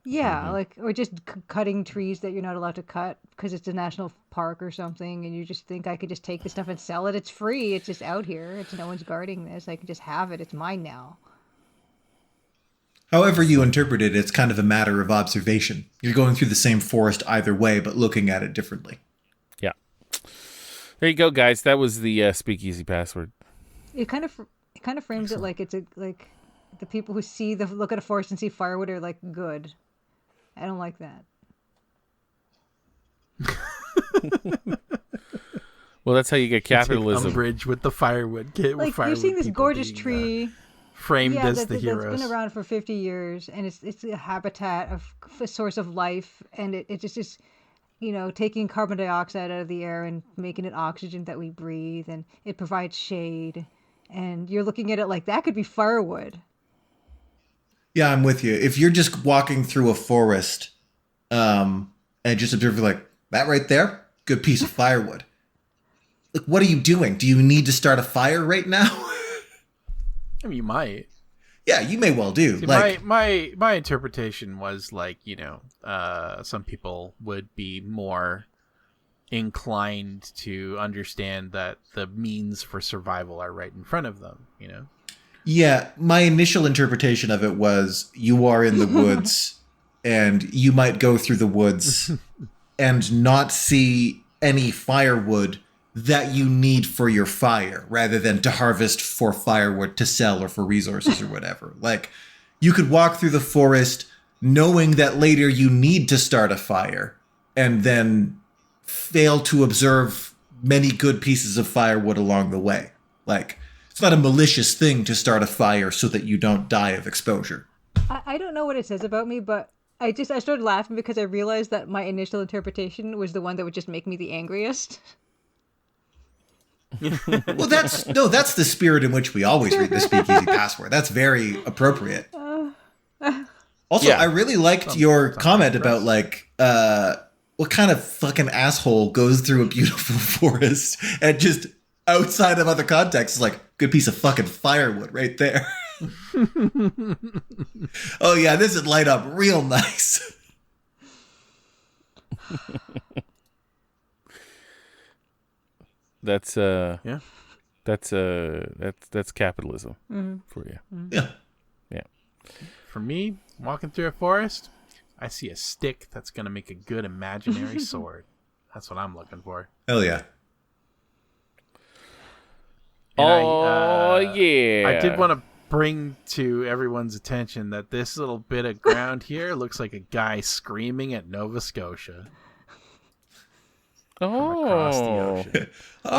Yeah, like, or just cutting trees that you're not allowed to cut because it's a national park or something, and you just think I could just take this stuff and sell it. It's free. It's just out here. It's no one's guarding this. I can just have it. It's mine now. However you interpret it, it's kind of a matter of observation. You're going through the same forest either way, but looking at it differently. Yeah. There you go, guys. That was the Speakeasy Password. It kind of frames it like it's like the people who look at a forest and see firewood are like good. I don't like that. Well, that's how you get capitalism. Take umbrage with the firewood. Like you're seeing this gorgeous tree, framed as the heroes. That's been around for 50 years, and it's a habitat of a source of life, and it just is, taking carbon dioxide out of the air and making it oxygen that we breathe, and it provides shade, and you're looking at it like that could be firewood. Yeah, I'm with you. If you're just walking through a forest and just observing like, that right there, good piece of firewood. Like, what are you doing? Do you need to start a fire right now? I mean, you might. Yeah, you may well do. See, like my interpretation was like, some people would be more inclined to understand that the means for survival are right in front of them, Yeah, my initial interpretation of it was you are in the woods and you might go through the woods and not see any firewood that you need for your fire rather than to harvest for firewood to sell or for resources or whatever. Like, you could walk through the forest knowing that later you need to start a fire and then fail to observe many good pieces of firewood along the way. Like, it's not a malicious thing to start a fire so that you don't die of exposure. I don't know what it says about me, but I started laughing because I realized that my initial interpretation was the one that would just make me the angriest. Well, that's the spirit in which we always read the Speakeasy Password. That's very appropriate. Also, I really liked your comment about like what kind of fucking asshole goes through a beautiful forest and just outside of other contexts is like, good piece of fucking firewood right there. Oh yeah, this would light up real nice. That's that's capitalism for you. Yeah. Yeah. For me, walking through a forest, I see a stick that's going to make a good imaginary sword. That's what I'm looking for. Hell yeah. And yeah. I did want to bring to everyone's attention that this little bit of ground here looks like a guy screaming at Nova Scotia. From across the ocean. He's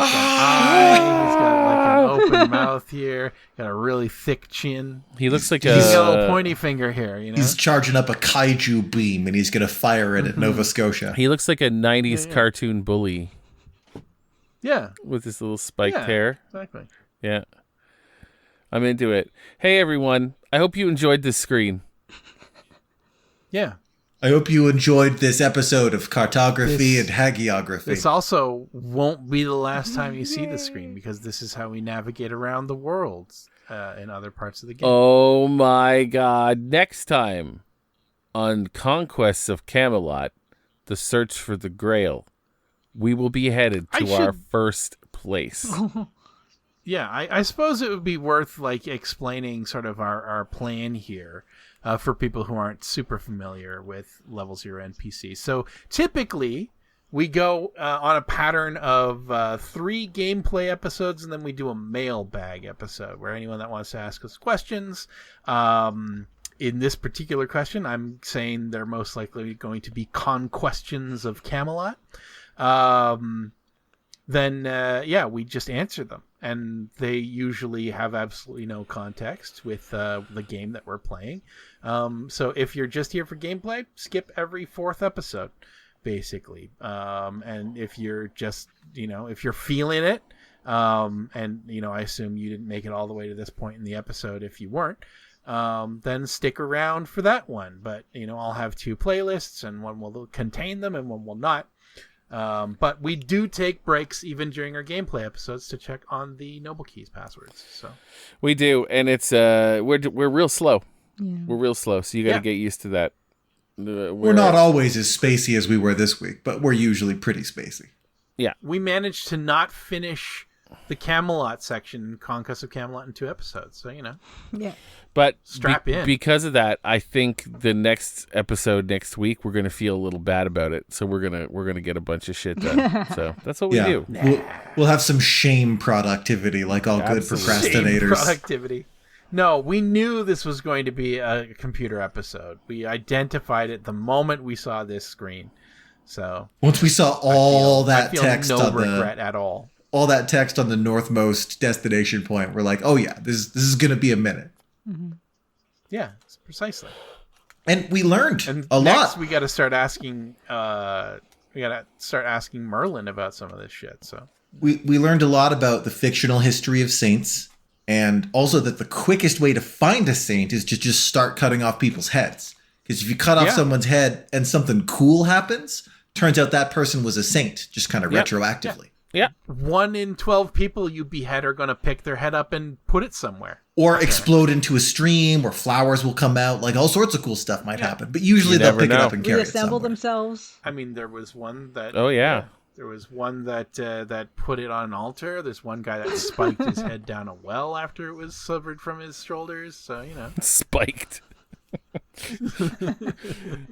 got like an open mouth here. Got a really thick chin. He looks like He's got a little pointy finger here. He's charging up a kaiju beam and he's gonna fire it at Nova Scotia. He looks like a 90s cartoon bully. Yeah. With his little spiked hair. Exactly. Yeah. I'm into it. Hey, everyone. I hope you enjoyed this screen. Yeah. I hope you enjoyed this episode of Cartography and Hagiography. This also won't be the last time you see the screen because this is how we navigate around the world in other parts of the game. Oh my god. Next time on Conquests of Camelot, the search for the Grail, we will be headed to our first place. Yeah, I suppose it would be worth like explaining sort of our plan here for people who aren't super familiar with Level 0 NPCs. So typically we go on a pattern of 3 gameplay episodes, and then we do a mailbag episode where anyone that wants to ask us questions. In this particular question, I'm saying they're most likely going to be Conquests of Camelot. Then we just answer them. And they usually have absolutely no context with the game that we're playing. So if you're just here for gameplay, skip every 4th episode, basically. And if you're just, if you're feeling it, and I assume you didn't make it all the way to this point in the episode. If you weren't, then stick around for that one. But I'll have 2 playlists, and one will contain them and one will not. But we do take breaks even during our gameplay episodes to check on the Noble Keys passwords. So we do, and it's we're real slow. Yeah. We're real slow, so you got to get used to that. We're not always as spacey as we were this week, but we're usually pretty spacey. Yeah, we managed to not finish the Camelot section in Conquests of Camelot in 2 episodes. So Yeah. but strap in. Because of that. I think the next episode next week we're gonna feel a little bad about it, so we're gonna get a bunch of shit done. So that's what we do. We'll have some shame productivity, like all good procrastinators. Shame productivity. No, we knew this was going to be a computer episode. We identified it the moment we saw this screen. So once we saw all that text no on regret at all that text on the northmost destination point, we're like, oh yeah, this is going to be a minute. Mm-hmm. Yeah, precisely. And we learned a next lot. We got to start asking. Merlin about some of this shit. So we learned a lot about the fictional history of saints, and also that the quickest way to find a saint is to just start cutting off people's heads. Because if you cut off someone's head and something cool happens, turns out that person was a saint, just kind of retroactively. Yeah. 1 in 12 people you behead are going to pick their head up and put it somewhere. Or explode into a stream, or flowers will come out. Like, all sorts of cool stuff might happen. But usually they'll pick it up and carry it somewhere. Reassemble themselves. I mean, there was one that... Oh, yeah. There was one that put it on an altar. There's one guy that spiked his head down a well after it was severed from his shoulders. So, Spiked.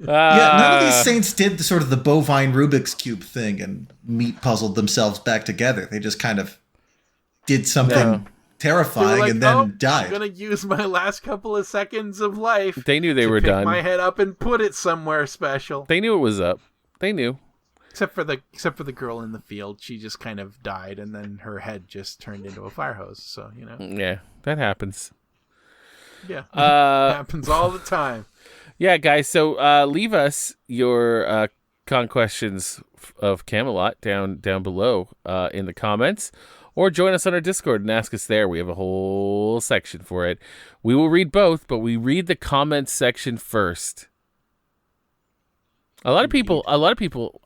None of these saints did the bovine Rubik's Cube thing and meat puzzled themselves back together. They just kind of did something terrifying and then died. I'm going to use my last couple of seconds of life. They knew they were pick done. My head up and put it somewhere special. They knew it was up. They knew. Except for the girl in the field, she just kind of died, and then her head just turned into a fire hose. So Yeah, that happens. Yeah, it happens all the time. Yeah, guys. So leave us your questions of Camelot down below in the comments, or join us on our Discord and ask us there. We have a whole section for it. We will read both, but we read the comments section first. A lot of people,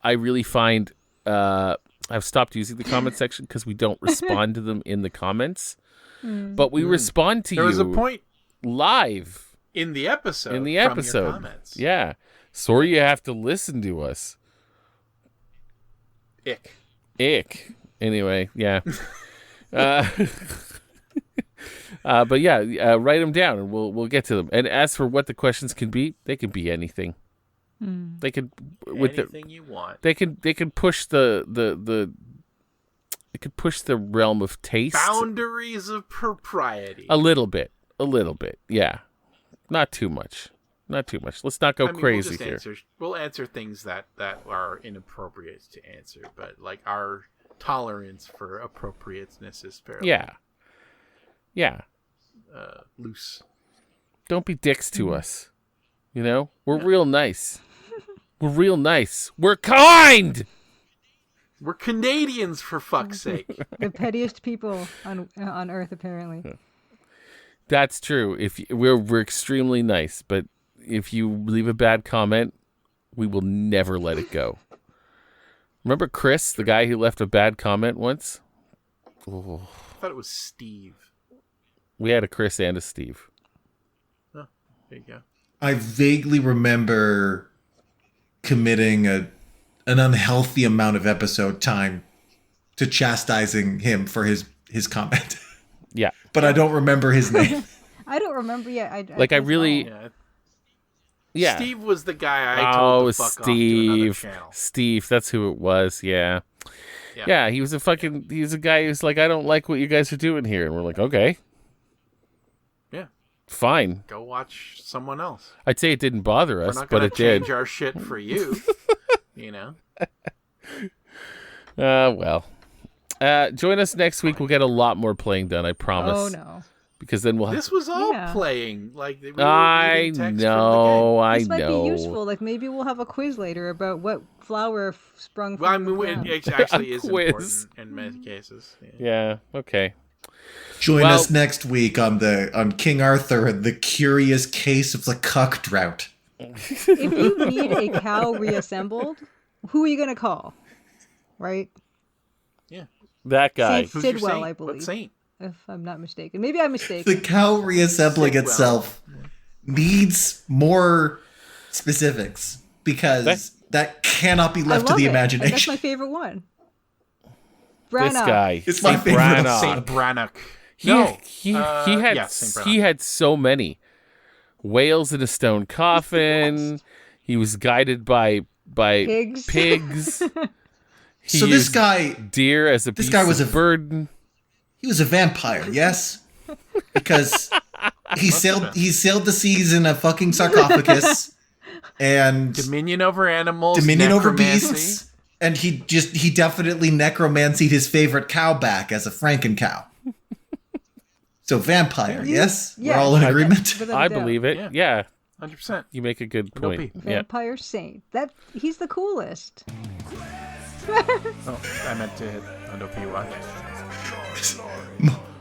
I really find I've stopped using the comment section because we don't respond to them in the comments, but we respond to you. There was a point live in the episode. From your comments. Yeah. Sorry you have to listen to us. Ick. Anyway, yeah. But yeah, write them down and we'll get to them. And as for what the questions can be, they can be anything. They could anything you want. They can push the it could push the realm of taste. Boundaries of propriety. A little bit. Yeah. Not too much. Let's not go crazy here. We'll answer things that are inappropriate to answer, but like our tolerance for appropriateness is fairly loose. Don't be dicks to us. We're real nice. We're real nice. We're kind. We're Canadians, for fuck's sake. The pettiest people on Earth, apparently. That's true. If we're extremely nice, but if you leave a bad comment, we will never let it go. Remember Chris, the guy who left a bad comment once? Oh. I thought it was Steve. We had a Chris and a Steve. Oh, there you go. I vaguely remember committing an unhealthy amount of episode time to chastising him for his comment. Yeah. But I don't remember his name. I don't remember yet. I really... Yeah. Steve was the guy I told to fuck off to another channel. Steve, that's who it was, yeah. Yeah, he was a guy who's like, I don't like what you guys are doing here. And we're like, okay. Yeah. Fine. Go watch someone else. I'd say it didn't bother us, but it did. We're not going to change our shit for you. Well. Join us next week. We'll get a lot more playing done, I promise. Oh, no. because then we'll have... This was all Yeah. playing. Like we were I reading text from the know, I This might know. be useful. Like maybe we'll have a quiz later about what flower sprung from Well, I the mean, ground. it actually is quiz. important in many cases. Yeah, okay. Join Well- us next week on King Arthur and the curious case of the cuck drought. If you need a cow reassembled, who are you gonna call? Right? That guy. Saint Who's your Sidwell, saint? I believe. What saint? If I'm not mistaken. Maybe I'm The mistaken. cow reassembling Sidwell. itself needs more specifics because that cannot be I left to love the it. And that's imagination. my favorite one. This Branagh. guy. It's my Saint favorite. Branagh. Saint Branagh. He, No. he had yeah, Saint he Branagh. had so many whales in a stone coffin. He was guided by Pigs. pigs. He So this used guy, deer as a this beast guy was of a- burden. he was a vampire, yes? Because he sailed the seas in a fucking sarcophagus and Dominion over animals. dominion over necromancy. beasts, and he definitely necromancied his favorite cow back as a Franken cow. So vampire, yes? yeah. We're all in agreement? Without a I doubt. believe it. Yeah. Yeah, 100%. you make a good point. P. Yeah. Vampire Saint. He's the coolest. Oh, I meant to hit Undo P watch.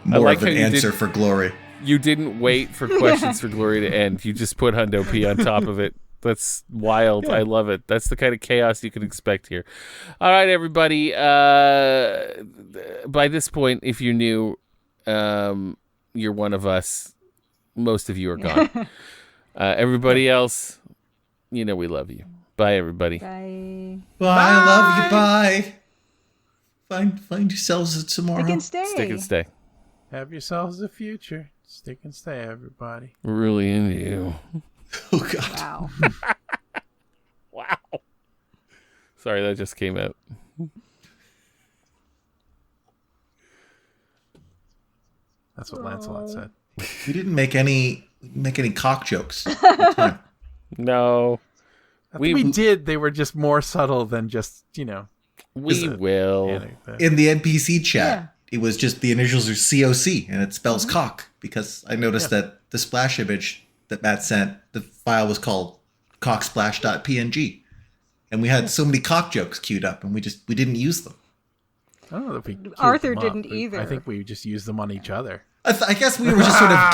More like of an how you answer did- for glory. You didn't wait for questions for glory to end. You just put Hundo P on top of it. That's wild. I love it. That's the kind of chaos you can expect here. All right, everybody. By this point, if you're new, you're one of us. Most of you are gone. Everybody else, we love you. Bye, everybody. Bye. Bye, I love you, bye. Find yourselves tomorrow. Stick and stay. Stick and stay. Have yourselves a future. Stick and stay, everybody. Really into you. Oh, God. Wow. Wow. Sorry, that just came out. That's what Lancelot said. We didn't make any cock jokes at the time. No. We did. They were just more subtle than just, We will. In the NPC chat, Yeah. it was just the initials are COC, and it spells cock, because I noticed that the splash image that Matt sent, the file was called cocksplash.png. And we had so many cock jokes queued up, and we didn't use them. I don't know if we queued Arthur them up. didn't either. I think we just used them on each other. I guess we were just sort of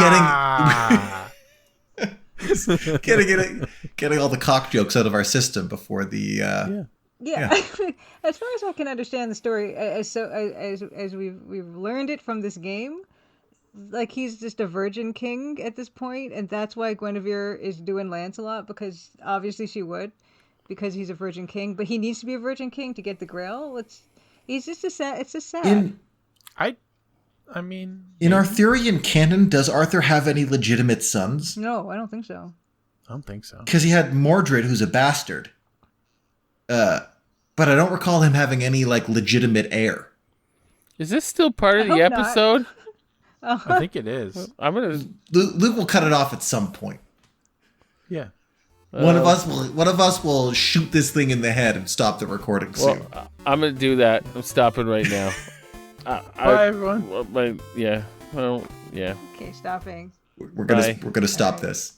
getting all the cock jokes out of our system before the. Yeah. As far as I can understand the story, as we've learned it from this game, like he's just a virgin king at this point, and that's why Guinevere is doing Lancelot, because obviously she would, because he's a virgin king. But he needs to be a virgin king to get the Grail. He's just a sad. It's just sad. I mean, In Arthurian canon, does Arthur have any legitimate sons? No, I don't think so. I don't think so. Because he had Mordred, who's a bastard. But I don't recall him having any legitimate heir. Is this still part of I the hope not. episode? I think it is. I'm going to... Luke will cut it off at some point. Yeah. One of us will shoot this thing in the head and stop the recording soon. Well, I'm going to do that. I'm stopping right now. Bye, everyone. Yeah. Well, yeah. Okay, stopping. We're Bye. gonna stop this.